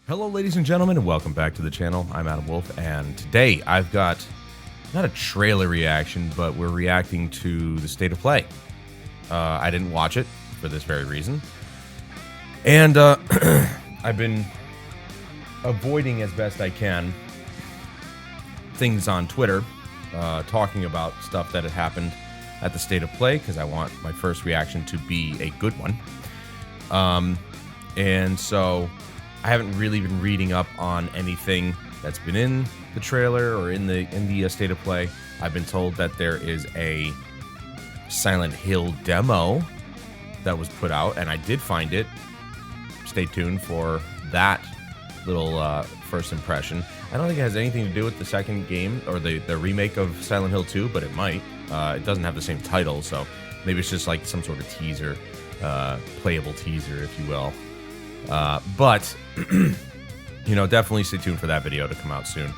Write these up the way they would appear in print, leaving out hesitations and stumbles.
Hello, ladies and gentlemen, and welcome back to the channel. I'm Adam Wolf, and today I've got not a trailer reaction, but we're reacting to the State of Play. I didn't watch it for this very reason, and I've been avoiding as best I can things on Twitter, talking about stuff that had happened at the State of Play, because I want my first reaction to be a good one. And so I haven't really been reading up on anything that's been in the trailer or in the State of Play. I've been told that there is a Silent Hill demo that was put out, and I did find it. Stay tuned for that little first impression. I don't think it has anything to do with the second game or the remake of Silent Hill 2, but it might. It doesn't have the same title, so maybe it's just like some sort of teaser, playable teaser, if you will. But, you know, definitely stay tuned for that video to come out soon.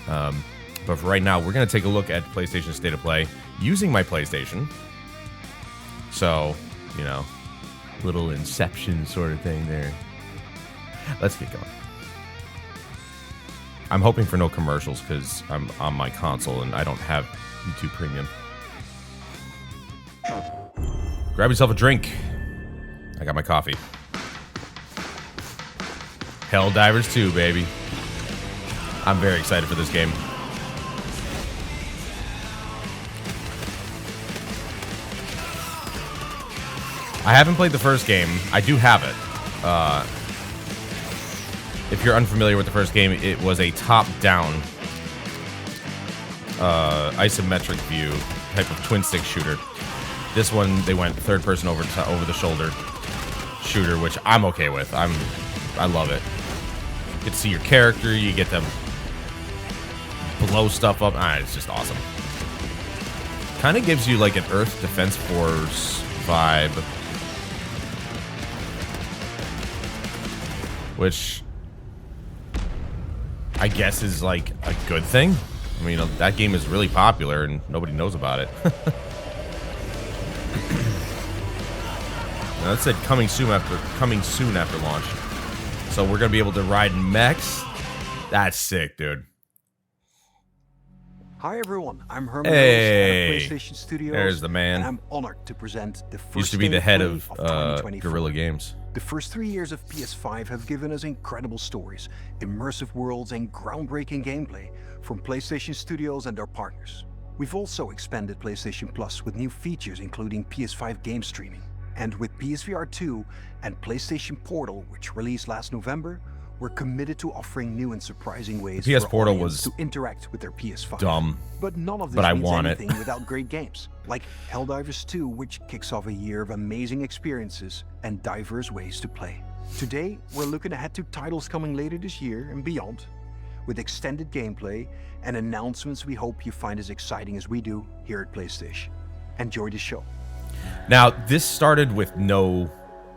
But for right now, we're going to take a look at PlayStation State of Play using my PlayStation. So, you know, little Inception sort of thing there. Let's get going. I'm hoping for no commercials because I'm on my console and I don't have YouTube Premium. Grab yourself a drink. I got my coffee. Helldivers 2, baby. I'm very excited for this game. I haven't played the first game. I do have it. If you're unfamiliar with the first game, it was a top-down isometric view type of twin-stick shooter. This one, they went third-person over the shoulder shooter, which I'm okay with. I love it. You get to see your character, you get to blow stuff up. It's just awesome. Kind of gives you like an Earth Defense Force vibe, which I guess is like a good thing. I mean, that game is really popular and nobody knows about it. Now, that said coming soon after launch. So we're gonna be able to ride mechs. That's sick, dude. Hi everyone, I'm Herman Hey, Rose at PlayStation Studios. There's the man. And I'm honored to present the first Used to be the head of 2024. Guerrilla Games. The first 3 years of PS5 have given us incredible stories, immersive worlds, and groundbreaking gameplay from PlayStation Studios and our partners. We've also expanded PlayStation Plus with new features including PS5 game streaming. And with PSVR 2 and PlayStation Portal, which released last November, we're committed to offering new and surprising ways PS for Portal audience was to interact with their PS5. dumb. But none of this But I means want it. anything without great games, like Helldivers 2, which kicks off a year of amazing experiences and diverse ways to play. Today, we're looking ahead to titles coming later this year and beyond, with extended gameplay and announcements we hope you find as exciting as we do here at PlayStation. Enjoy the show. Now, this started with no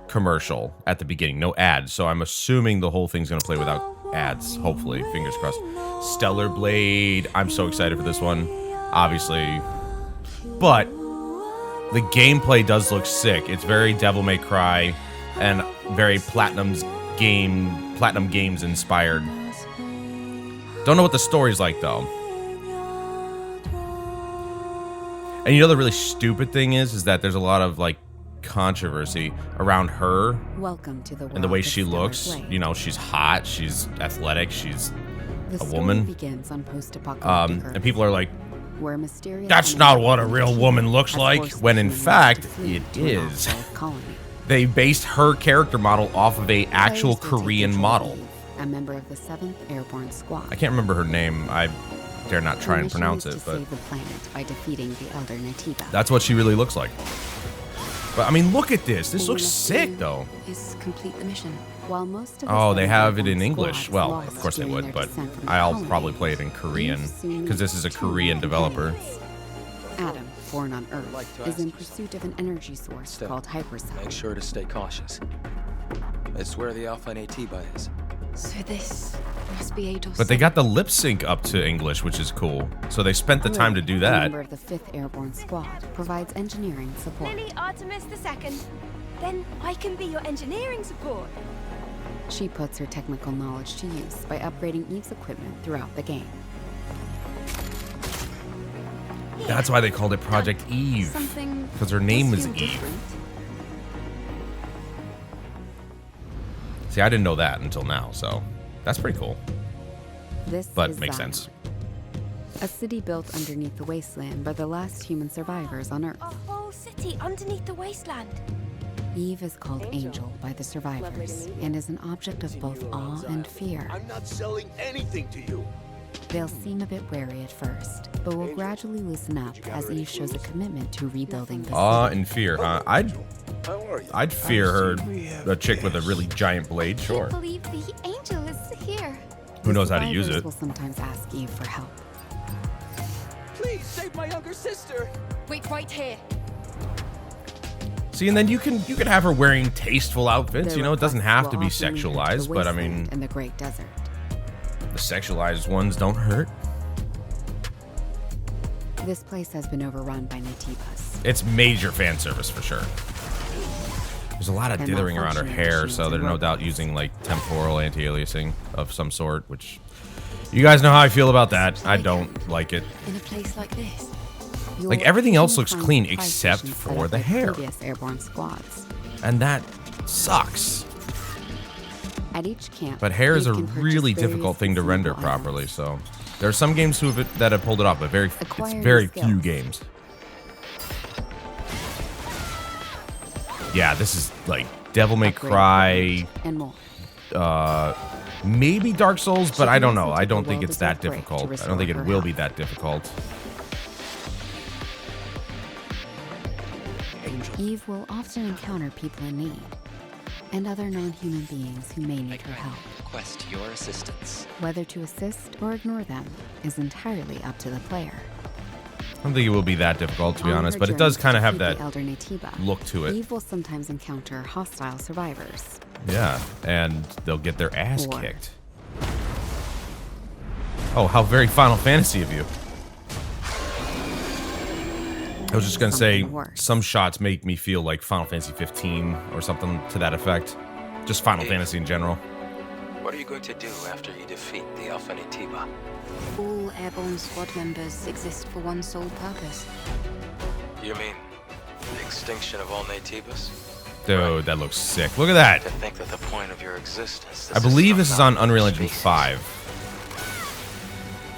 commercial at the beginning, no ads, so I'm assuming the whole thing's going to play without ads, hopefully, fingers crossed. Stellar Blade, I'm so excited for this one, obviously, but the gameplay does look sick. It's very Devil May Cry and very Platinum Games inspired. Don't know what the story's like, though. And you know the really stupid thing is that there's a lot of like controversy around her. Welcome to the and the way she looks. You know, she's hot, she's athletic, she's a woman. Begins on post-apocalyptic Earth, and people are like, where mysterious that's not what a real woman looks like. When in fact, it is. They based her character model off of a actual Korean model. A member of the 7th Airborne Squad. I can't remember her name. I dare not try and pronounce it, but save the planet by defeating the Elder Natiba. that's what she really looks like. But I mean, look at this. This looks sick, though. Is complete the mission. While most of the Oh, they 7th have it Airborne in English. Squad Well, is of course they lost during would, their but descent from the I'll colony, probably play it in Korean you've seen because this is a two Korean developer. companions. Adam, born on Earth, is in pursuit of an energy source called Hypercell. Make sure to stay cautious. It's where the Alpha Natiba is. So this must be Eidos. But they got the lip sync up to English, which is cool. So they spent the time to do A that. member of the 5th Airborne Squad provides engineering support. Lily Artemis II. Then I can be your engineering support. She puts her technical knowledge to use by upgrading Eve's equipment throughout the game. That's why they called it Project Eve. Something Because her name was does Eve. feel different. See, I didn't know that until now, so that's pretty cool. This But is makes Zion, sense. a city built underneath the wasteland by the last human survivors on Earth. A whole city underneath the wasteland. Eve is called Angel by the survivors and is an object of both awe and fear. I'm not selling anything to you. They'll seem a bit wary at first, but will gradually loosen up as Eve shows a commitment to rebuilding the Awe city. and fear, huh? I'd How are you? fear her, a chick with a really giant blade, I sure. can't believe the angel is here. Who knows how to The use survivors it? will sometimes ask Eve for help. Please save my younger sister. Wait right here. See, and then you can have her wearing tasteful outfits. Their You know, it doesn't requests have to will be often lead to the sexualized, but I mean, wasteland and the Great Desert. the sexualized ones don't hurt. This place has been overrun by Natibas. It's major fan service for sure. There's a lot of And dithering around her malfunctioning hair, machines so they're and no doubt robots. using like temporal anti-aliasing of some sort, which you guys know how I feel about that. I don't like it. In a place like this. You'll Like, everything else often looks find clean supply except stations for set up the by hair. Previous airborne squads. And that sucks. At each camp, But hair is Eve a can purchase really various difficult thing to render consumable items. properly, so there are some games that have pulled it off, but it's Acquiring very skills. few games. Yeah, this is like Devil May Upgrade Cry, equipment, and more. maybe Dark Souls, but I don't know. She I don't can think use it's the that world as a break difficult. to I don't think it restore will her be health. that difficult. Eve will often encounter people in need, and other non-human beings who may need her help. Request your assistance. Whether to assist or ignore them is entirely up to the player. I don't think it will be that difficult, to be On honest, her but it journey does to kind of have defeat that the Elder Natiba, look to it. Eve will sometimes encounter hostile survivors. Yeah, and they'll get their ass Or- kicked. Oh, how very Final Fantasy of you. I was just gonna say, Something worse. some shots make me feel like Final Fantasy 15 or something to that effect. Just Final Fantasy in general. What are you going to do after you defeat the Alpha Natiba? All airborne squad members exist for one sole purpose. You mean the extinction of all Natibas? Dude, that looks sick. Look at that. To think that the point of your existence. I believe this is on somehow Unreal Engine species. 5.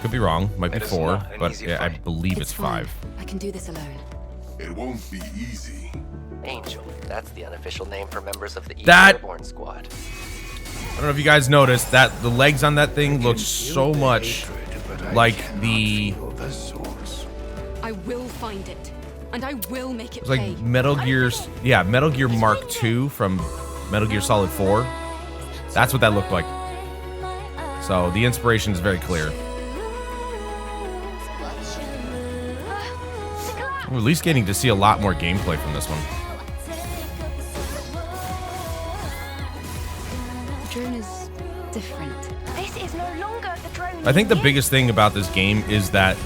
Could be wrong. Might be It is 4, not an but easy yeah, I fight. believe it's fine. 5. I can do this alone. It won't be easy. Angel. That's the unofficial name for members of the Eve That- Airborne Squad. I don't know if you guys noticed that the legs on that thing look so much like the I will find it, and I will make it it's like Metal Gear Mark II from Metal Gear Solid 4. That's what that looked like. So the inspiration is very clear. We're at least getting to see a lot more gameplay from this one. The drone is different. This is no longer the drone. I think the you biggest thing about this game is that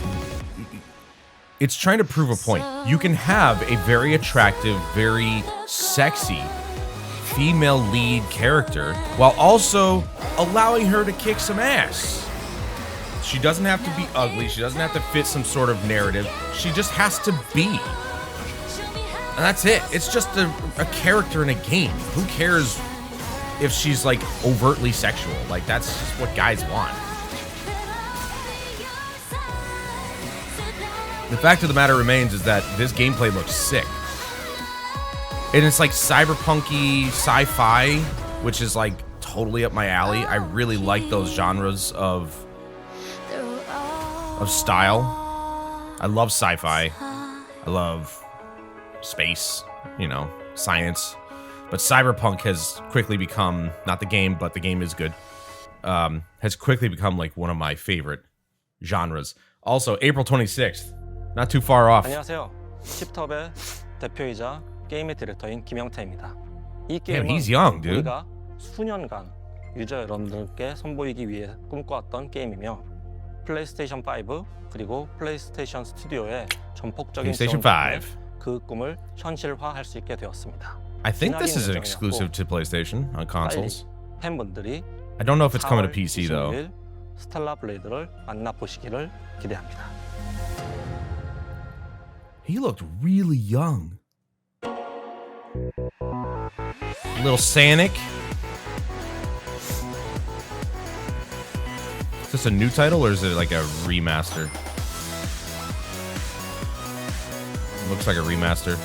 it's trying to prove a point. You can have a very attractive, very sexy female lead character while also allowing her to kick some ass. She doesn't have to be ugly. She doesn't have to fit some sort of narrative. She just has to be. And that's it. It's just a character in a game. Who cares if she's like overtly sexual? Like, that's just what guys want. The fact of the matter remains is that this gameplay looks sick. And it's like cyberpunky sci-fi, which is like totally up my alley. I really like those genres of style. I love sci-fi. I love space, you know, science. But cyberpunk has quickly become, not the game, but the game is good, has quickly become like one of my favorite genres. Also, April 26th. Not too far off. 안녕하세요. 칩톱의 대표이자 게임의 디렉터인 김영태입니다. 이 Damn, 게임은 he's young, dude. 우리가 수년간 유저 여러분들께 선보이기 위해 꿈꿔왔던 게임이며 플레이스테이션 5 그리고 플레이스테이션 스튜디오의 전폭적인 PlayStation 지원 덕분에 5. 그 꿈을 현실화할 수 있게 되었습니다. I think this is an exclusive to PlayStation on consoles. 팬분들이 I don't know if it's coming to 4월 PC though. 26일 스텔라 블레이드를 만나보시기를 기대합니다. He looked really young. Little Sonic. Is this a new title or is it like a remaster? Looks like a remaster.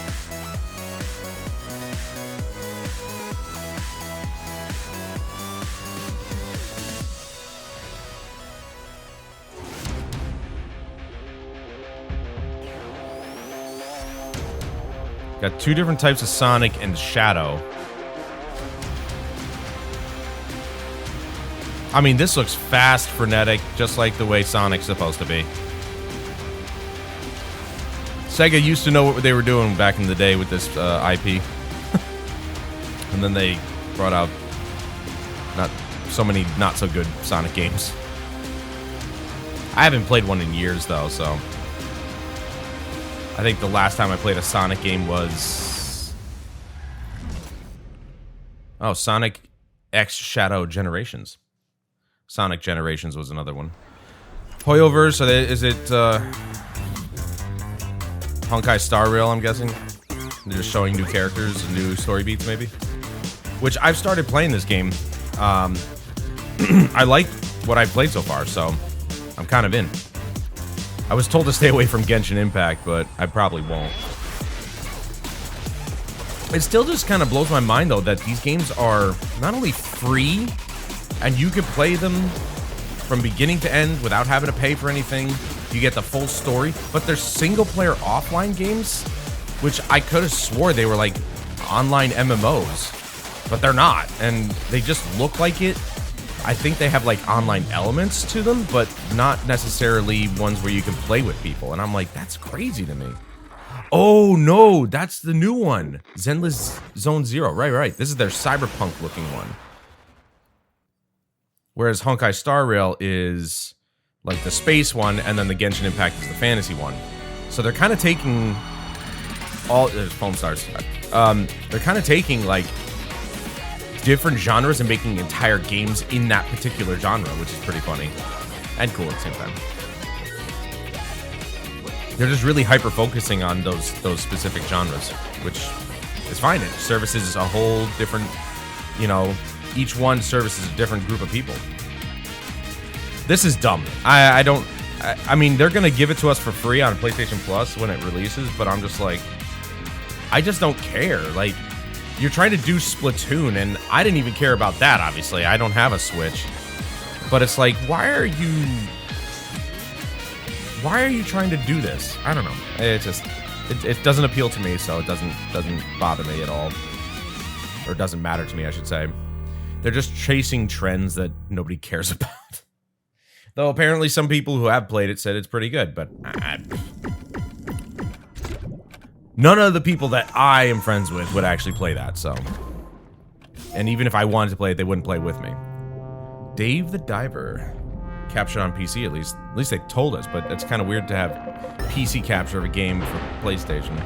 Got two different types of Sonic and Shadow. I mean, this looks fast, frenetic, just like the way Sonic's supposed to be. Sega used to know what they were doing back in the day with this IP. And then they brought out not so many not so good Sonic games. I haven't played one in years, though, so... I think the last time I played a Sonic game was... Oh, Sonic X Shadow Generations. Sonic Generations was another one. Hoyoverse, is it Honkai Star Rail, I'm guessing? They're just showing new characters and new story beats, maybe? Which, I've started playing this game. I like what I've played so far, so I'm kind of in. I was told to stay away from Genshin Impact, but I probably won't. It still just kind of blows my mind, though, that these games are not only free, and you can play them from beginning to end without having to pay for anything. You get the full story, but they're single-player offline games, which I could have swore they were like online MMOs, but they're not, and they just look like it. I think they have like online elements to them, but not necessarily ones where you can play with people, and I'm like, that's crazy to me. Oh no, that's the new one. Zenless Zone Zero, right. This is their cyberpunk-looking one. Whereas Honkai Star Rail is like the space one, and then the Genshin Impact is the fantasy one. So they're kind of taking all... There's Foam Stars. They're kind of taking like different genres and making entire games in that particular genre, which is pretty funny and cool at the same time. They're just really hyper-focusing on those specific genres, which is fine. It services a whole different, you know... Each one services a different group of people. This is dumb. I mean, they're going to give it to us for free on PlayStation Plus when it releases, but I'm just like, I just don't care. Like, you're trying to do Splatoon, and I didn't even care about that, obviously. I don't have a Switch. But it's like, why are you trying to do this? I don't know. It just, it doesn't appeal to me, so it doesn't bother me at all. Or it doesn't matter to me, I should say. They're just chasing trends that nobody cares about. Though apparently some people who have played it said it's pretty good, but none of the people that I am friends with would actually play that, so. And even if I wanted to play it, they wouldn't play with me. Dave the Diver. Captured on PC, at least. At least they told us, but it's kind of weird to have PC capture of a game for PlayStation.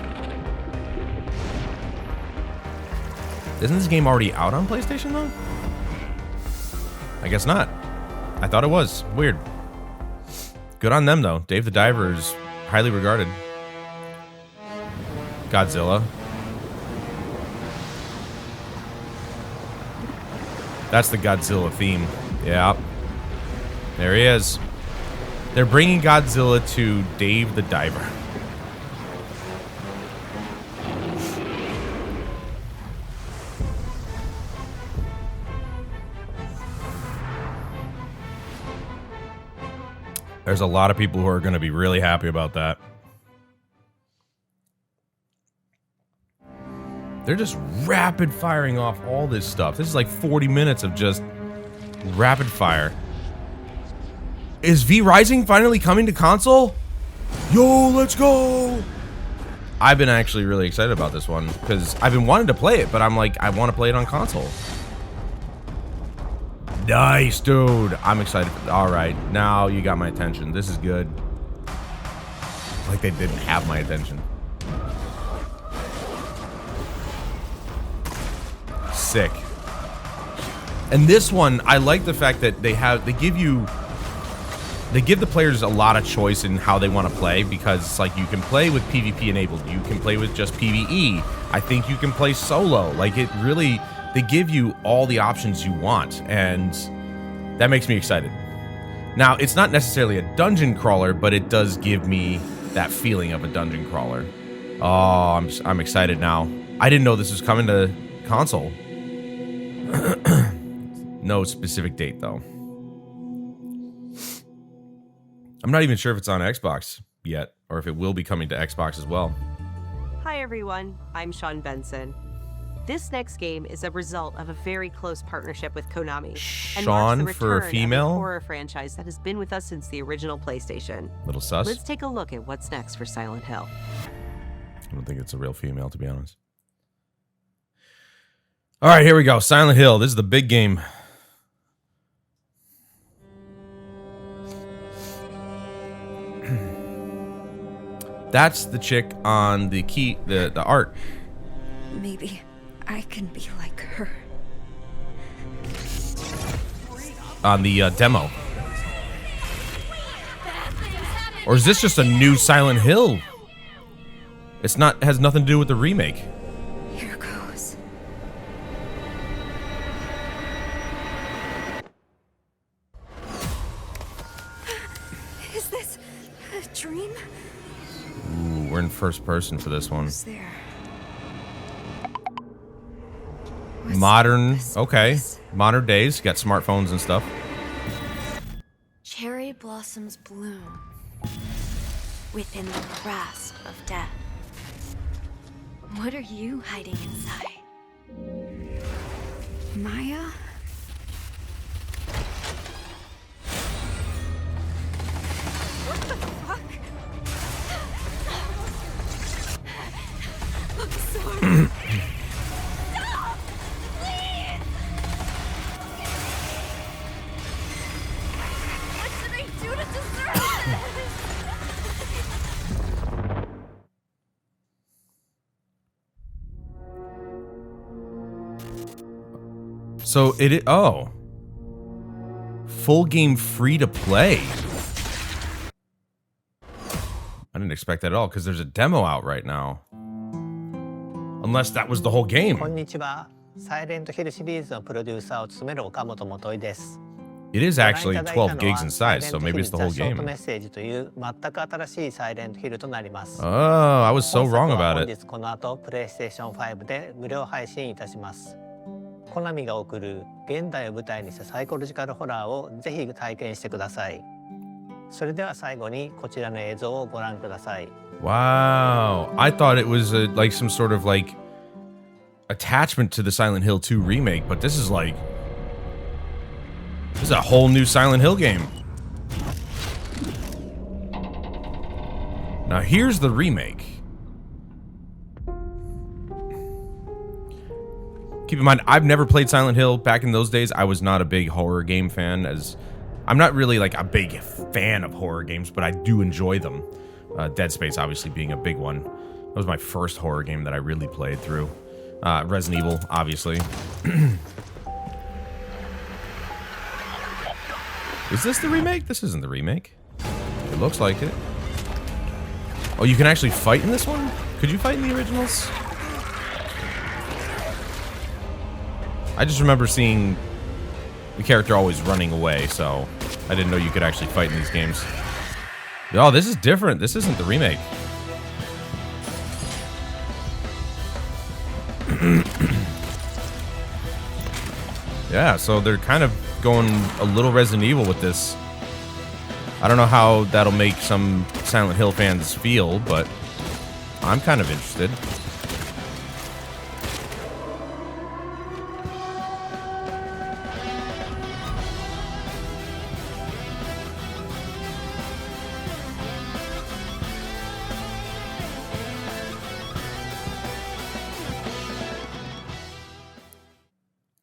Isn't this game already out on PlayStation, though? I guess not. I thought it was. Weird. Good on them, though. Dave the Diver is highly regarded. Godzilla. That's the Godzilla theme. Yeah. There he is. They're bringing Godzilla to Dave the Diver. There's a lot of people who are going to be really happy about that. They're just rapid firing off all this stuff. This is like 40 minutes of just rapid fire. Is V Rising finally coming to console? Yo, let's go! I've been actually really excited about this one because I've been wanting to play it, but I'm like, I want to play it on console. Nice, dude. I'm excited. All right, now you got my attention. This is good. Like they didn't have my attention. Sick. And this one, I like the fact that they give the players a lot of choice in how they want to play, because it's like you can play with PvP enabled, you can play with just PvE. I think you can play solo. Like, it really, they give you all the options you want, and that makes me excited. Now, it's not necessarily a dungeon crawler, but it does give me that feeling of a dungeon crawler. Oh, I'm excited now. I didn't know this was coming to console. No specific date, though. I'm not even sure if it's on Xbox yet, or if it will be coming to Xbox as well. Hi everyone, I'm Sean Benson. This next game is a result of a very close partnership with Konami. Sean and marks the for return female? of a horror franchise that has been with us since the original PlayStation. Little sus. Let's take a look at what's next for Silent Hill. I don't think it's a real female, to be honest. All right, here we go. Silent Hill. This is the big game. That's the chick on the key, the art. Maybe I can be like her. On the demo. Or is this just a new Silent Hill? It's not, has nothing to do with the remake. Here goes. Is this a dream? Ooh, we're in first person for this one. Who's there? Modern, okay. Modern days, got smartphones and stuff. Cherry blossoms bloom within the grasp of death. What are you hiding inside? Maya? What the fuck? I'm sorry. Stop! Please! What should I do to deserve this? So oh. Full game free to play. I didn't expect that at all, because there's a demo out right now. Unless that was the whole game. こんにちは。サイレントヒルシリーズのプロデューサーを務める岡本元井です It is actually 12 gigs in size, so maybe it's the whole game. メッセージという全く新しいサイレントヒルとなります。 Oh, I was so wrong about 本 it. 日この後プレイステーション5で無料配信いたします。コナミが送る現代を舞台にしたサイコロジカルホラーをぜひ体験してください。それでは最後にこちらの映像をご覧ください。 Wow. I thought it was like some sort of like attachment to the Silent Hill 2 remake, but this is like, this is a whole new Silent Hill game. Now here's the remake. Keep in mind, I've never played Silent Hill. Back in those days, I was not a big horror game fan, as I'm not really like a big fan of horror games, but I do enjoy them. Dead Space obviously being a big one. That was my first horror game that I really played through. Resident Evil, obviously. Is this the remake? This isn't the remake. It looks like it. Oh, you can actually fight in this one? Could you fight in the originals? I just remember seeing the character always running away, so I didn't know you could actually fight in these games. Oh, this is different. This isn't the remake. Yeah, so they're kind of going a little Resident Evil with this. I don't know how that'll make some Silent Hill fans feel, but I'm kind of interested.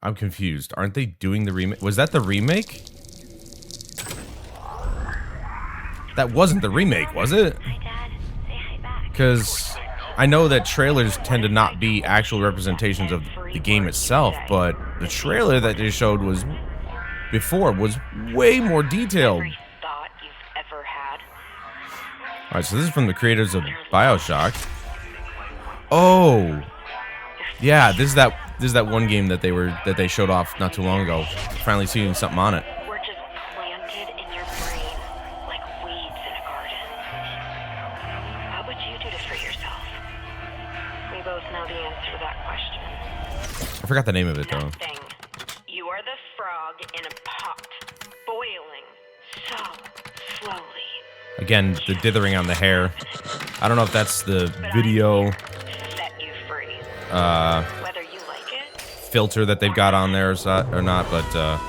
I'm confused. Aren't they doing the remake? Was that the remake? That wasn't the remake, was it? Because I know that trailers tend to not be actual representations of the game itself, but the trailer that they showed was way more detailed. Alright, so this is from the creators of BioShock. Oh, yeah, this is that one game that they showed off not too long ago. Finally seeing something on it. We're just planted in your brain like weeds in a garden. What would you do to free yourself? We both know the answer to that question. I forgot the name of it though. Nothing. You are the frog in a pot, boiling so slowly. Again, the dithering on the hair. I don't know if that's the video Whether you like it, filter that they've got on there or not, but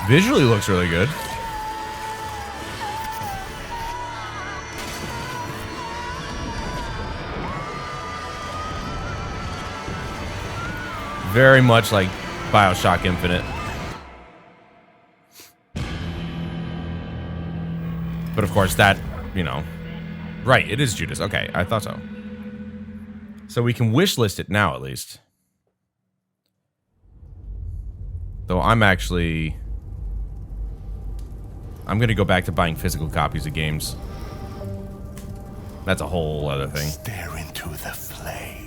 visually looks really good. Very much like BioShock Infinite. But of course that, you know. Right, it is Judas. Okay, I thought so. So we can wish list it now at least. Though I'm going to go back to buying physical copies of games. That's a whole other thing. Stare into the flame.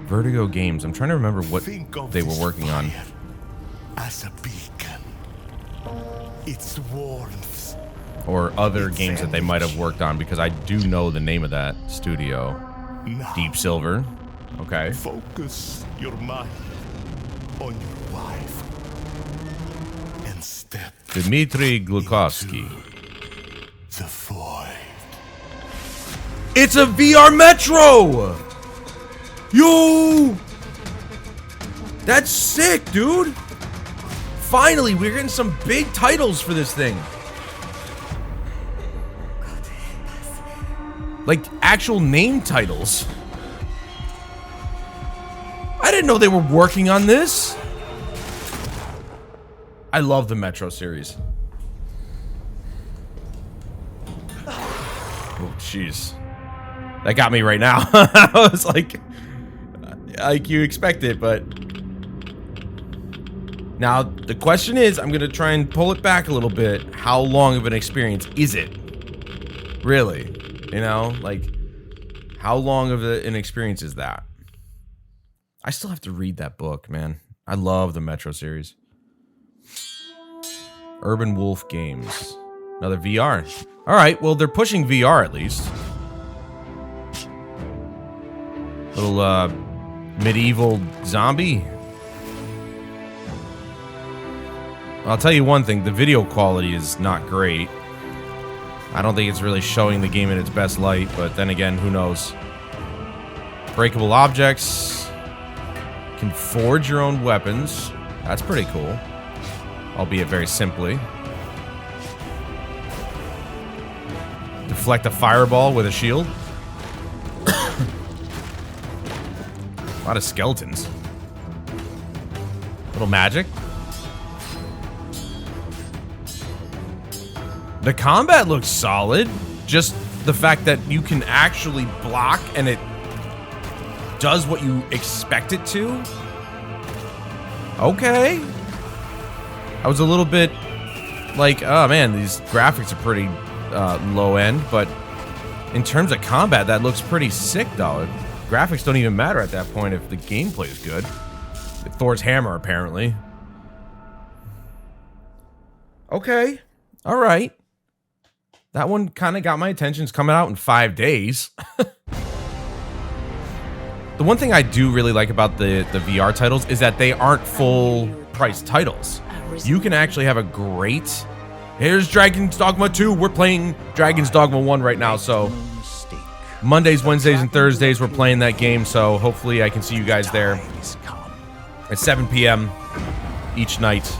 Vertigo Games. I'm trying to remember what they were working on. As a beacon. Its warmth. Or other games that they might have worked on, because I do know the name of that studio. Now, Deep Silver. Okay. focus your mind on your wife. And step Dmitry Glukovsky. the void. It's a VR Metro! Yo! That's sick, dude! Finally, we're getting some big titles for this thing. Like, actual name titles. I didn't know they were working on this. I love the Metro series. Oh, jeez. That got me right now. I was like you expect it, but... Now, the question is, I'm going to try and pull it back a little bit. How long of an experience is it? Really? You know, like, how long of an experience is that? I still have to read that book, man. I love the Metro series. Urban Wolf Games. Another VR. All right, well, they're pushing VR at least. Little, medieval zombie. I'll tell you one thing, the video quality is not great. I don't think it's really showing the game in its best light, but then again, who knows? Breakable objects. Can forge your own weapons. That's pretty cool. Albeit very simply. Deflect a fireball with a shield. A lot of skeletons. Little magic. The combat looks solid. Just the fact that you can actually block and it does what you expect it to. Okay. I was a little bit like, oh man, these graphics are pretty low end, but in terms of combat, that looks pretty sick though. Graphics don't even matter at that point if the gameplay is good. Thor's hammer, apparently. Okay. All right. That one kind of got my attention. It's coming out in 5 days. The one thing I do really like about the VR titles is that they aren't full price titles. You can actually have a great... Here's Dragon's Dogma 2. We're playing Dragon's Dogma 1 right now, so... Mondays, Wednesdays, and Thursdays we're playing that game, so hopefully I can see you guys there at 7 p.m. each night.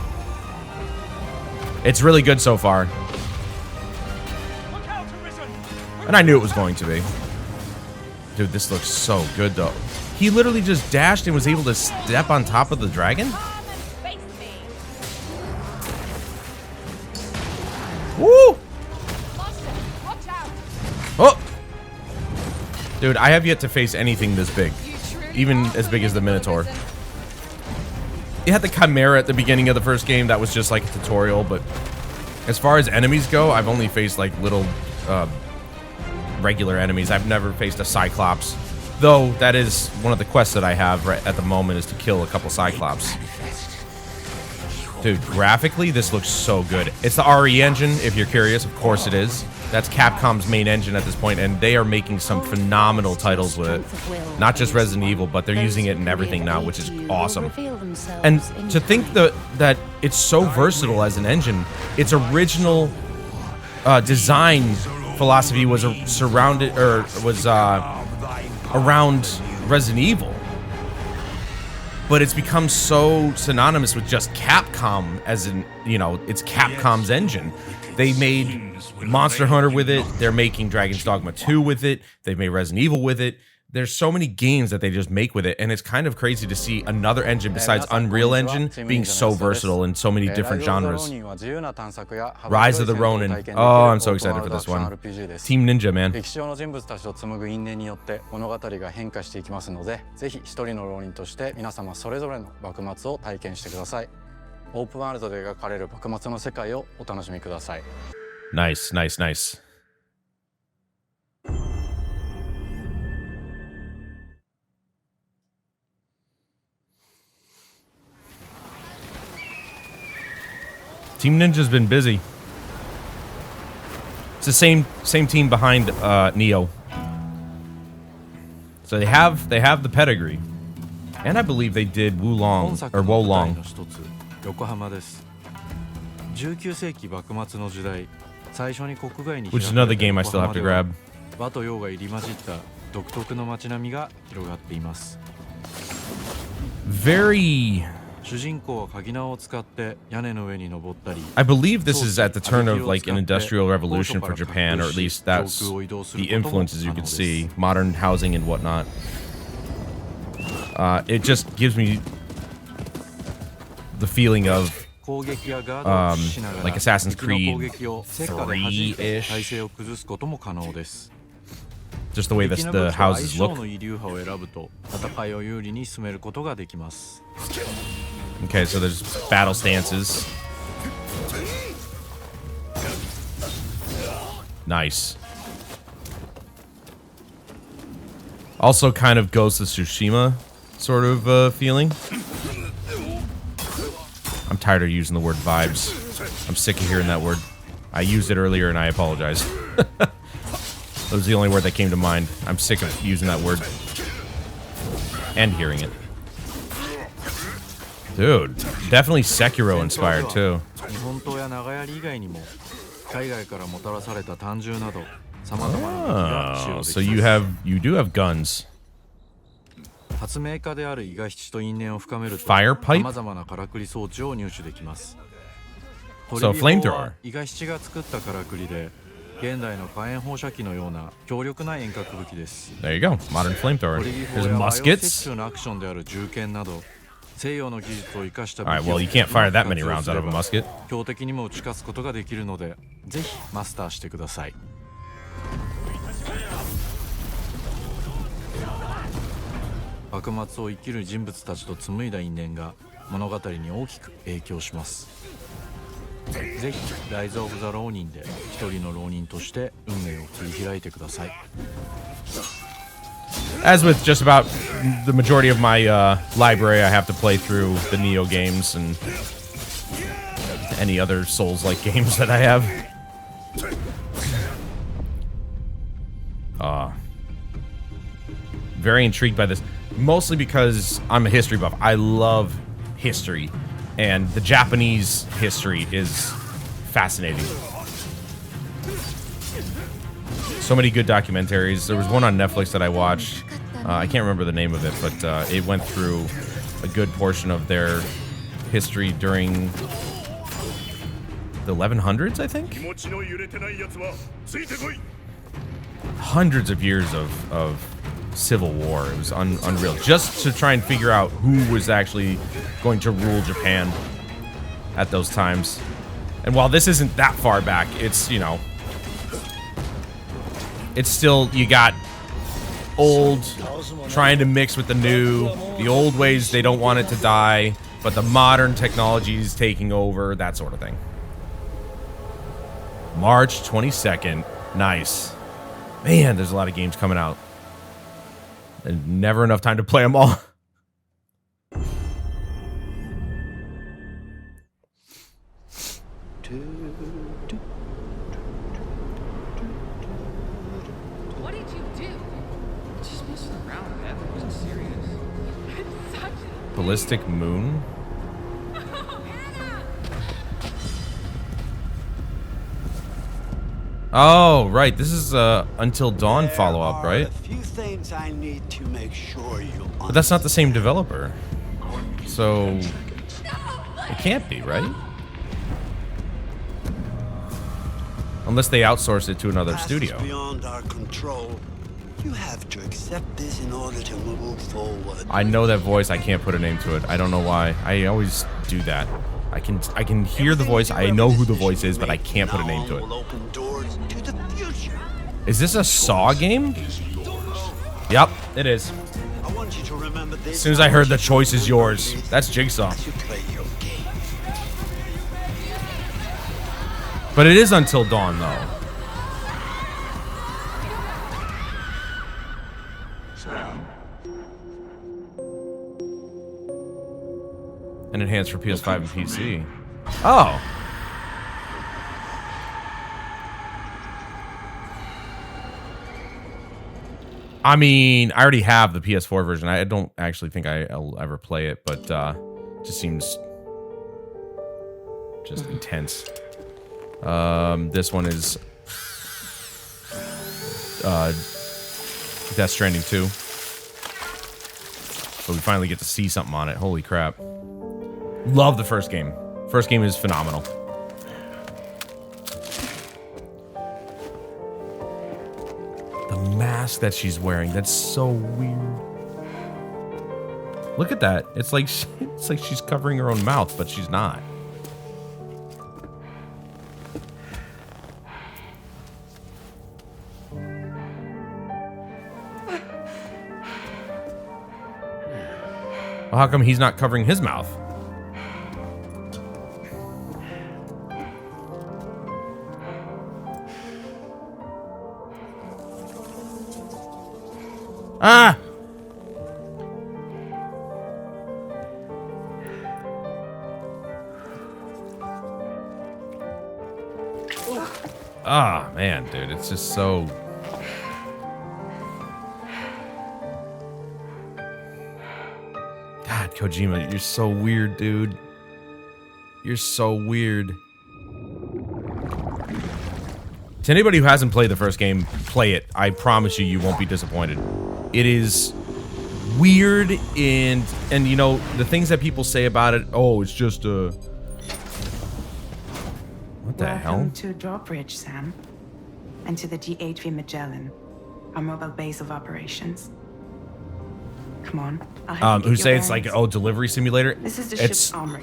It's really good so far. Look out, Arisen! We're And I knew it was going to be. Dude, this looks so good, though. He literally just dashed and was able to step on top of the dragon? Woo! Oh! Dude, I have yet to face anything this big. Even as big as the Minotaur. You had the Chimera at the beginning of the first game. That was just like a tutorial, but as far as enemies go, I've only faced like little regular enemies. I've never faced a Cyclops. Though, that is one of the quests that I have right at the moment, is to kill a couple Cyclops. Dude, graphically, this looks so good. It's the RE engine, if you're curious. Of course it is. That's Capcom's main engine at this point, and they are making some phenomenal titles with it. Not just Resident Evil, but they're using it in everything now, which is awesome. And to think that it's so versatile as an engine, its original design philosophy was around Resident Evil. But it's become so synonymous with just Capcom, as in, you know, it's Capcom's engine. They made Monster Hunter with it. They're making Dragon's Dogma 2 with it. They've made Resident Evil with it. There's so many games that they just make with it, and it's kind of crazy to see another engine besides Unreal Engine being so versatile in so many different genres. Rise of the Ronin. Oh, I'm so excited for this one. Team Ninja, man. 歴史上の人物たちと紡ぐ因縁によって物語が変化していきますので、ぜひ一人の浪人として皆様それぞれの幕末を体験してください。オープンワールドで描かれる幕末の世界をお楽しみください。Nice, nice, nice. Team Ninja's been busy. It's the same team behind Neo. So they have the pedigree. And I believe they did Wolong or Wolong. 横浜です。19世紀幕末の時代、最初に国外に Which is another game I still have to grab. 和と洋が入り混じった独特の街並みが広がっています。 Very. 主人公は鍵縄を使って屋根の上に登ったり I believe this is at the turn of like an industrial revolution for Japan, or at least that's the influences you could see, modern housing and whatnot. It just gives me the feeling of like Assassin's Creed 3-ish. Just the way the houses look. Okay, so there's battle stances. Nice. Also kind of Ghost of Tsushima sort of feeling. I'm tired of using the word vibes. I'm sick of hearing that word. I used it earlier and I apologize. That was the only word that came to mind. I'm sick of using that word. And hearing it. Dude, definitely Sekiro inspired too. Oh, so you do have guns. Fire pipe? So flamethrower. 現代の火炎放射器のような強力な遠隔武器です。 There you go, modern flamethrower. There's muskets. Alright, well you can't fire that many rounds out of a musket. 標的にも打ち勝つことができるので、ぜひマスターしてください。幕末を生きる人物たちと紡いだ因縁が物語に大きく影響します。 ぜひライズ・オブ・ザ・浪人で一人の浪人として運命を切り開いてください。 As with just about the majority of my library, I have to play through the Neo games and any other Souls-like games that I have. Very intrigued by this, mostly because I'm a history buff. I love history. And the Japanese history is fascinating. So many good documentaries. There was one on Netflix that I watched. I can't remember the name of it, but it went through a good portion of their history during the 1100s, I think? hundreds of years of civil war. It was unreal. Just to try and figure out who was actually going to rule Japan at those times. And while this isn't that far back, it's, you know, it's still, you got old trying to mix with the new. The old ways, they don't want it to die, but the modern technology is taking over, that sort of thing. March 22nd. Nice. Man, there's a lot of games coming out. And never enough time to play them all. What did you do? Just messing around, man. It wasn't serious. It's such a... Ballistic Moon? Oh, right. This is Until Dawn follow-up, right? A few things I need to make sure you. But that's not the same developer. So it can't be, right? Unless they outsource it to another studio. Beyond our control. You have to accept this in order to move forward. I know that voice. I can't put a name to it. I don't know why. I always do that. I can hear the voice. I know who the voice is, but I can't put a name to it. Is this a Saw game? Yep, it is. As soon as I heard the choice is yours, that's Jigsaw. But it is Until Dawn, though. And enhanced for PS5 and PC. Oh. I mean, I already have the PS4 version. I don't actually think I'll ever play it, but it just seems just intense. This one is Death Stranding 2. So we finally get to see something on it. Holy crap. Love the first game. First game is phenomenal. The mask that she's wearing, that's so weird. Look at that. It's like she's covering her own mouth, but she's not. Well, how come he's not covering his mouth? Ah! Ah, man, dude, it's just so... God, Kojima, you're so weird, dude. You're so weird. To anybody who hasn't played the first game, play it. I promise you, you won't be disappointed. It is weird and you know, the things that people say about it, oh, it's just a... What the hell? Welcome to Drawbridge, Sam. And to the DHV Magellan, our mobile base of operations. Come on. Who say it's like, oh, delivery simulator? This is the it's ship's armory.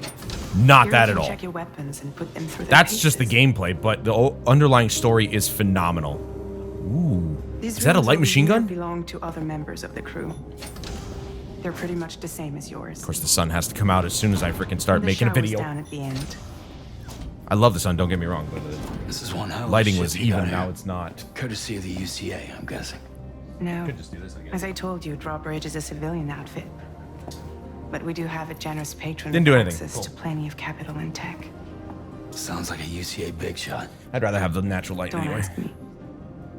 not Here that you at can all. check your weapons and put them through That's just the gameplay, but the underlying story is phenomenal. Ooh. These Is that a rooms light over machine here gun? belong to other members of the crew. They're pretty much the same as yours. Of course, the sun has to come out as soon as I freaking start The making a shower's video. down at the end. I love the sun, don't get me wrong, but This is one hell of a lighting ship was you got even, here. now it's not. Courtesy of the UCA, I'm guessing. No. Could just do this, I guess. As I told you, Drawbridge is a civilian outfit. But we do have a generous patron Didn't with do anything. access Cool. to plenty of capital and tech. Sounds like a UCA big shot. I'd rather have the natural light Don't anyway. ask me.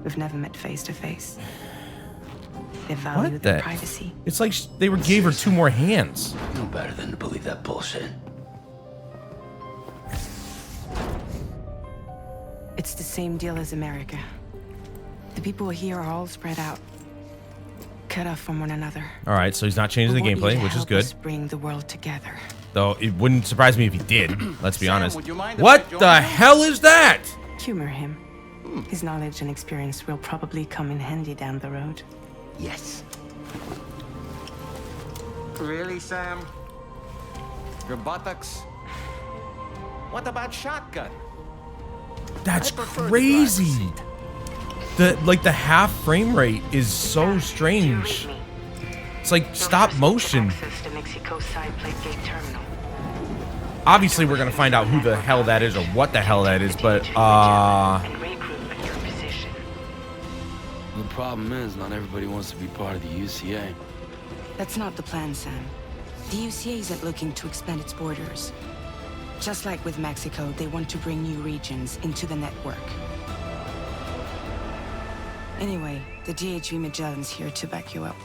We've never met face to face. They value What their the? privacy. It's like they gave her 2 more hands. No better than to believe that bullshit. It's the same deal as America. The people here are all spread out, cut off from one another. All right, so he's not changing the We want you gameplay, to which is help good. us bring the world together. Though it wouldn't surprise me if he did. Let's be honest. would you mind if I What joined the you? hell is that? Humor him. His knowledge and experience will probably come in handy down the road. Yes. Really, Sam? Your buttocks? What about shotgun? That's crazy. The half frame rate is so strange. It's like stop motion. Obviously, we're gonna find out who the hell that is or what the hell that is, but The problem is, not everybody wants to be part of the UCA. That's not the plan, Sam. The UCA isn't looking to expand its borders. Just like with Mexico, they want to bring new regions into the network. Anyway, the DHV Magellan's here to back you up.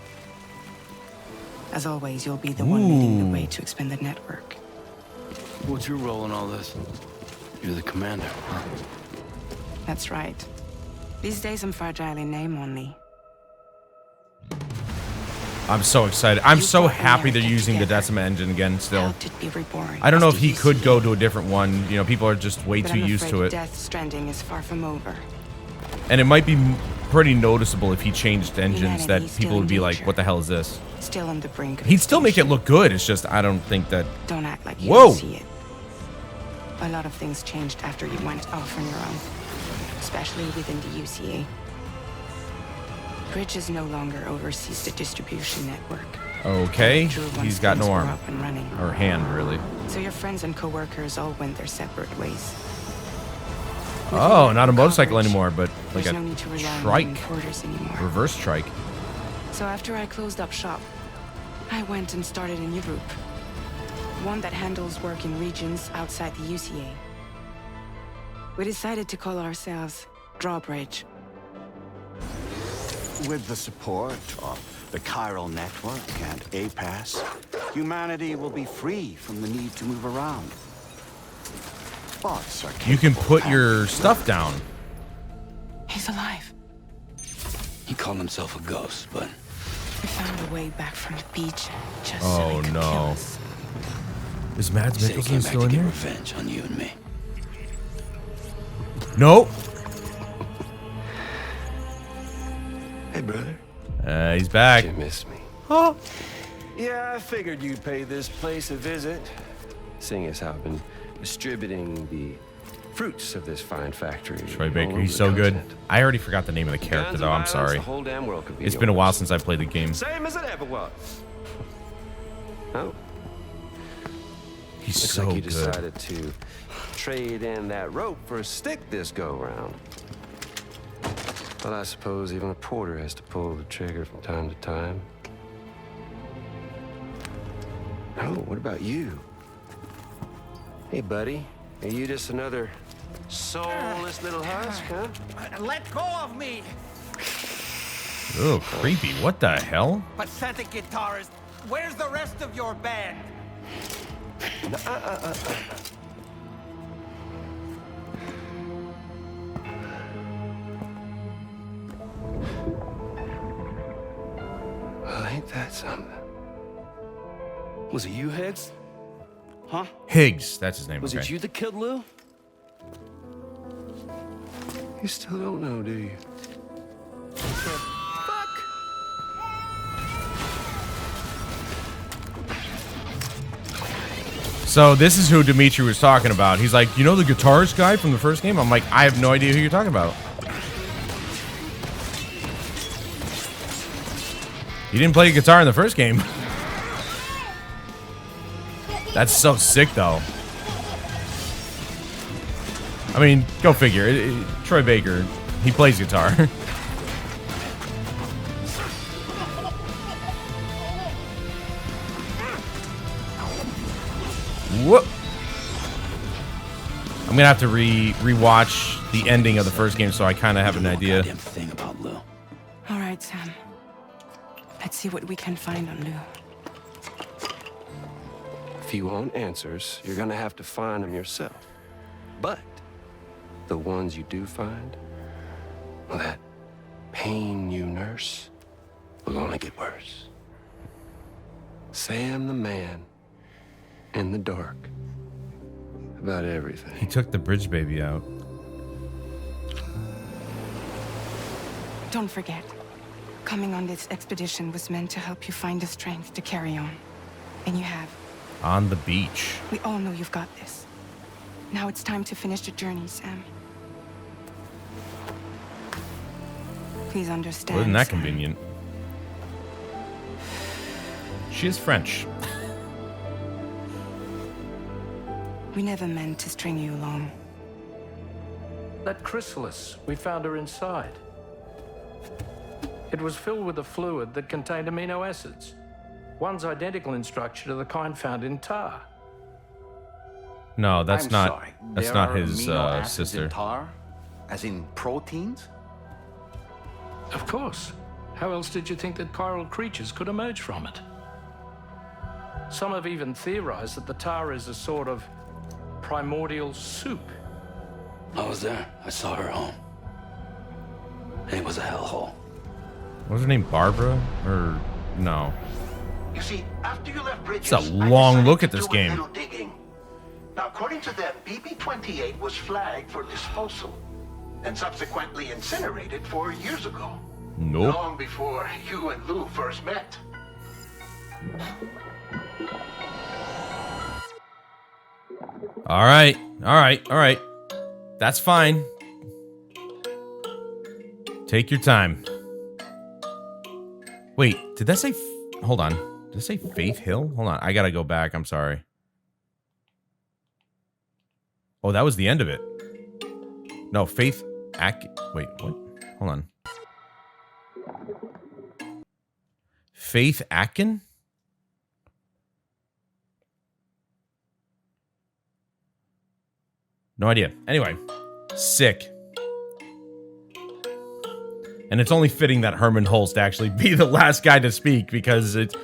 As always, you'll be the one leading the way to expand the network. What's your role in all this? You're the commander, huh? That's right. These days I'm fragile in name only. I'm so excited. I'm so happy they're using the Decima engine again still. I don't know if he could go to a different one. You know, people are just way too used to it. Death Stranding is far from over. And it might be pretty noticeable if he changed engines that people would be like, what the hell is this? Still on the brink. He'd still make it look good. It's just, I don't think that... Don't act like you Whoa! don't see it. A lot of things changed after you went off on your own. Especially within the UCA. Bridges no longer oversees the distribution network. Okay, he's got no arm. Up and running. Or hand, really. So your friends and co-workers all went their separate ways. Oh, not a motorcycle anymore, but like There's a no need to rely on trike. importers anymore. Reverse trike. So after I closed up shop, I went and started a new group. One that handles work in regions outside the UCA. We decided to call ourselves Drawbridge. With the support of the Chiral Network and APAS, humanity will be free from the need to move around. Bots are You can put your stuff down. He's alive. He called himself a ghost, but... We found a way back from the beach just so Oh he could kill no. us. Is Mads Said he came Mikkelsen back still to in get here? revenge on you and me. Nope. Hey, brother. He's back. You missed me. Oh. Yeah, I figured you'd pay this place a visit, seeing as how I've been distributing the fruits of this fine factory. Troy all Baker, over he's the so good. continent. I already forgot the name of the character, Guns though. and I'm violence, sorry. the whole damn world could be It's been a yours. while since I played the game. Same as it ever was. Oh. He's Looks so like you good. decided to trade in that rope for a stick this go-round. Well, I suppose even a porter has to pull the trigger from time to time. Oh, what about you? Hey, buddy. Are you just another soulless little husk, huh? Let go of me! Oh, creepy. What the hell? Pathetic guitarist! Where's the rest of your band? Well, ain't that something? Was it you, Higgs? Huh? Higgs, that's his name. Was okay. it you that killed Lou? You still don't know, do you? So this is who Dimitri was talking about. He's like, you know the guitarist guy from the first game? I'm like, I have no idea who you're talking about. He didn't play guitar in the first game. That's so sick, though. I mean, go figure. Troy Baker, he plays guitar. Whoop. I'm gonna have to rewatch the ending of the first game so I kind of have an idea. Thing about Lou. All right, Sam. Let's see what we can find on Lou. If you want answers, you're gonna have to find them yourself. But the ones you do find, well, that pain you nurse will only get worse. Sam the man in the dark about everything. He took the bridge baby out. Don't forget, coming on this expedition was meant to help you find the strength to carry on. And you have. On the beach. We all know you've got this. Now it's time to finish the journey, Sam. Please understand. Wasn't that Sam. convenient? She is French. We never meant to string you along. That chrysalis, we found her inside. It was filled with a fluid that contained amino acids. One's identical in structure to the kind found in tar. No, that's I'm not. sorry. That's There not are his amino acids sister. in tar? As in proteins? Of course. How else did you think that chiral creatures could emerge from it? Some have even theorized that the tar is a sort of primordial soup. I was there. I saw her home. It was a hellhole. What was her name? Barbara? Or no? You see, after you left Bridges, It's a long look at this do a game. little digging. Now, according to them, BB-28 was flagged for disposal and subsequently incinerated 4 years ago. Nope. Long before you and Lou first met. All right. All right. All right. That's fine. Take your time. Wait, did that say... Hold on. Did it say Faith Hill? Hold on. I gotta go back. I'm sorry. Oh, that was the end of it. No, Faith... Wait, what? Hold on. Faith Atkin? No idea. Anyway, sick. And it's only fitting that Herman Holst actually be the last guy to speak because it's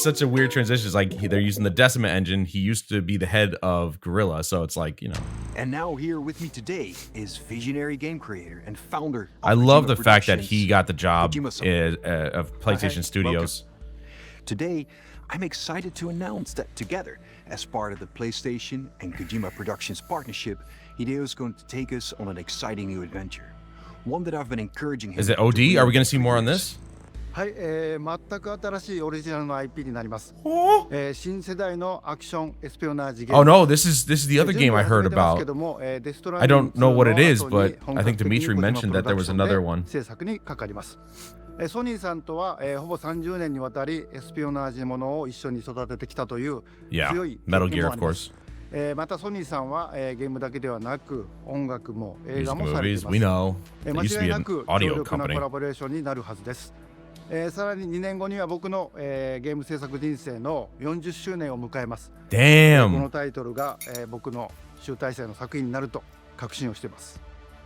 such a weird transition. It's like they're using the Decima engine. He used to be the head of Guerrilla, so it's like, you know. And now here with me today is visionary game creator and founder of I love Kojima the fact that Productions, he got the job Kojima-san. of PlayStation Studios. Welcome. Today, I'm excited to announce that together, as part of the PlayStation and Kojima Productions partnership, Hideo is going to take us on an exciting new adventure. One that I've been encouraging him Is it to OD? Are we going to see realize more on this? はい、全く新しいオリジナルの IP になります。新世代のアクションエスピオナージゲーム。 Oh no, this is the other game I heard about. I don't know what it is, but I think Dimitri mentioned that there was another one. 制作にかかります。ソニーさんとは、ほぼ30年にわたりエスピオナージものを一緒に育ててきたという Yeah, 強い Metal 経験 Gear, もあ of ります course. またソニーさんは、ゲームだけではなく音楽も映 Music 画もされてい movies, ます。 we know. It 間 used to 違 be い an なく強 audio 力な company. コラボレーションになるはずです。さらに2年後には僕の、ゲーム制作人生の40周年を迎えます。Damn. このタイトルが、僕の集大成の作品になると確信をしています。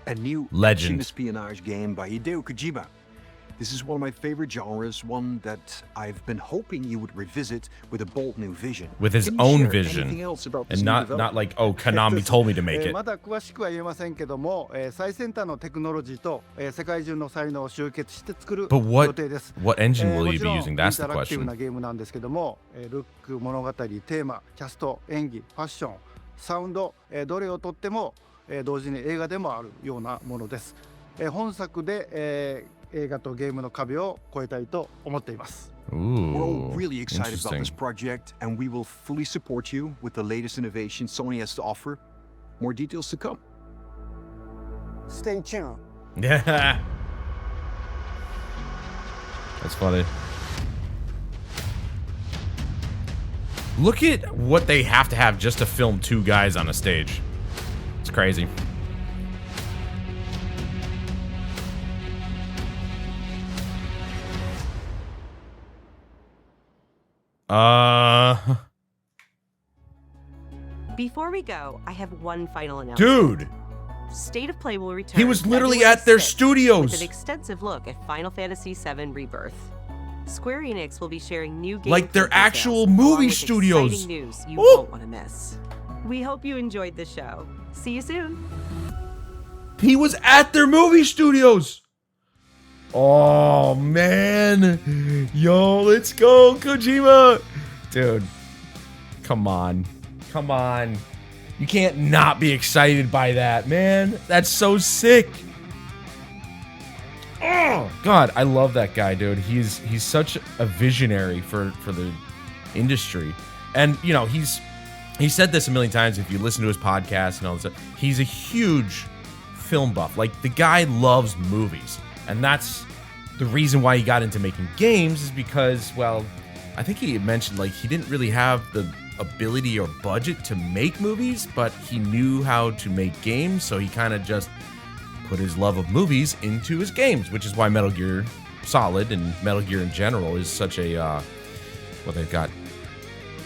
A new Legend. action espionage game by Hideo Kojima. This is one of my favorite genres, one that I've been hoping you would revisit with a bold new vision. With his Can you own share vision. anything else about this And new not development? like, oh, Konami told me to make it. まだ詳しくは言えませんけども、最先端のテクノロジーと、世界中の才能を集結して作る But 予 what 定です。 what engine will も you ち be ろん using? イン That's タ the ラクティブ question. なゲームなんですけども、ルック、物語、テーマ、キャスト、演技、ファッション、サウンド、どれをとっても、同時に映画でもあるようなものです。本作で、映画とゲームの壁を越えたいと思っています。We're all Ooh, really excited about interesting. this project, and we will fully support you with the latest innovation Sony has to offer. More details to come. Stay tuned. Yeah. That's funny. Look at what they have to have just to film two guys on a stage. It's crazy. Before we go, I have one final announcement. Dude. State of Play will return. He was literally February at their 6th studios. with an extensive look at Final Fantasy VII Rebirth. Square Enix will be sharing new game Like their feature details, actual along movie with studios. Exciting news you Ooh. won't want to miss. We hope you enjoyed the show. See you soon. He was at their movie studios. Oh, man. Yo, let's go, Kojima. Dude, come on. Come on. You can't not be excited by that, man. That's so sick. Oh. Oh God, I love that guy, dude. He's such a visionary for the industry, and you know he said this a million times. If you listen to his podcast and all this stuff, he's a huge film buff. Like, the guy loves movies, and that's the reason why he got into making games, is because, well, I think he had mentioned, like, he didn't really have the ability or budget to make movies, but he knew how to make games, so he kind of just put his love of movies into his games, which is why Metal Gear Solid and Metal Gear in general is such a, well, they've got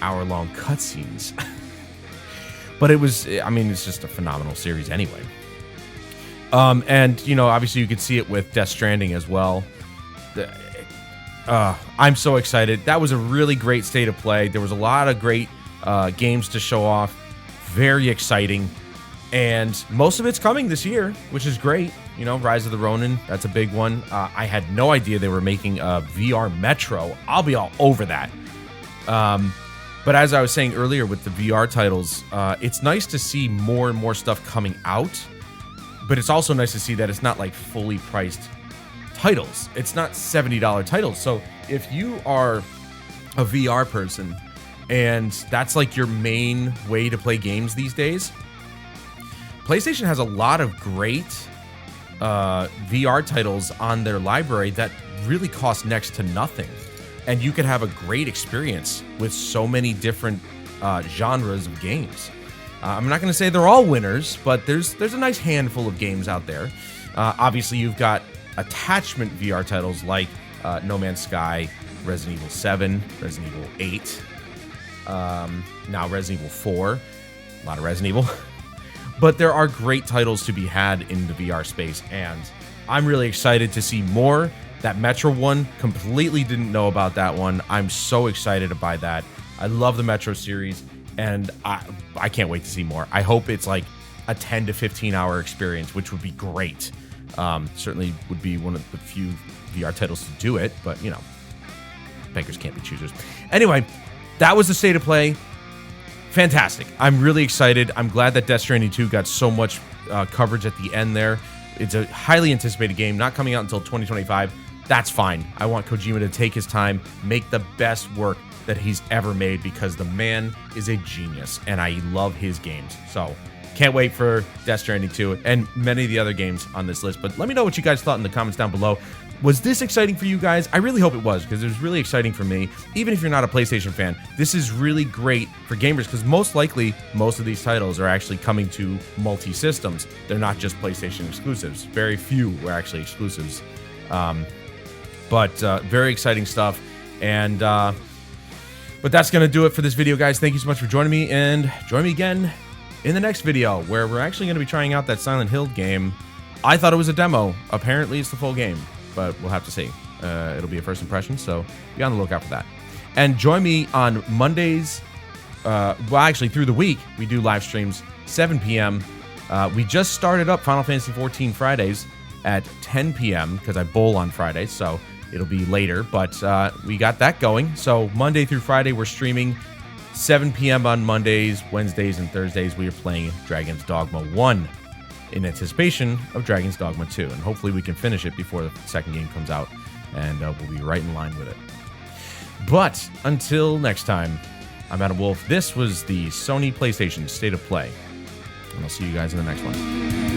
hour-long cutscenes. But it was, I mean, it's just a phenomenal series anyway. And, you know, obviously you could see it with Death Stranding as well. I'm so excited. That was a really great state of play. There was a lot of great games to show off. Very exciting. And most of it's coming this year, which is great. You know, Rise of the Ronin, that's a big one. I had no idea they were making a VR Metro. I'll be all over that. But as I was saying earlier with the VR titles, it's nice to see more and more stuff coming out. But it's also nice to see that it's not like fully priced titles. It's not $70 titles. So if you are a VR person and that's like your main way to play games these days, PlayStation has a lot of great VR titles on their library that really cost next to nothing. And you could have a great experience with so many different genres of games. I'm not going to say they're all winners, but there's a nice handful of games out there. Obviously, you've got attachment VR titles like No Man's Sky, Resident Evil 7, Resident Evil 8, now Resident Evil 4, a lot of Resident Evil. But there are great titles to be had in the VR space, and I'm really excited to see more. That Metro one, completely didn't know about that one. I'm so excited to buy that. I love the Metro series, and I can't wait to see more. I hope it's like a 10 to 15 hour experience, which would be great. Certainly would be one of the few VR titles to do it, but you know, beggars can't be choosers. Anyway, that was the state of play. Fantastic. I'm really excited. I'm glad that Death Stranding 2 got so much coverage at the end there. It's a highly anticipated game, not coming out until 2025. That's fine. I want Kojima to take his time, make the best work that he's ever made, because the man is a genius and I love his games. So can't wait for Death Stranding 2 and many of the other games on this list. But let me know what you guys thought in the comments down below. Was this exciting for you guys? I really hope it was, because it was really exciting for me. Even if you're not a PlayStation fan, this is really great for gamers, because most likely most of these titles are actually coming to multi-systems. They're not just PlayStation exclusives. Very few were actually exclusives. But very exciting stuff. And but that's going to do it for this video, guys. Thank you so much for joining me, and join me again in the next video, where we're actually going to be trying out that Silent Hill game. I thought it was a demo. Apparently it's the full game, but we'll have to see. It'll be a first impression, so be on the lookout for that. And join me on Mondays. Well, actually, through the week, we do live streams, 7 p.m. We just started up Final Fantasy XIV Fridays at 10 p.m. because I bowl on Fridays, so it'll be later. But we got that going. So Monday through Friday, we're streaming 7 p.m. on Mondays, Wednesdays, and Thursdays. We are playing Dragon's Dogma 1 in anticipation of Dragon's Dogma 2. And hopefully we can finish it before the second game comes out, and we'll be right in line with it. But until next time, I'm Adam Wolf. This was the Sony PlayStation State of Play, and I'll see you guys in the next one.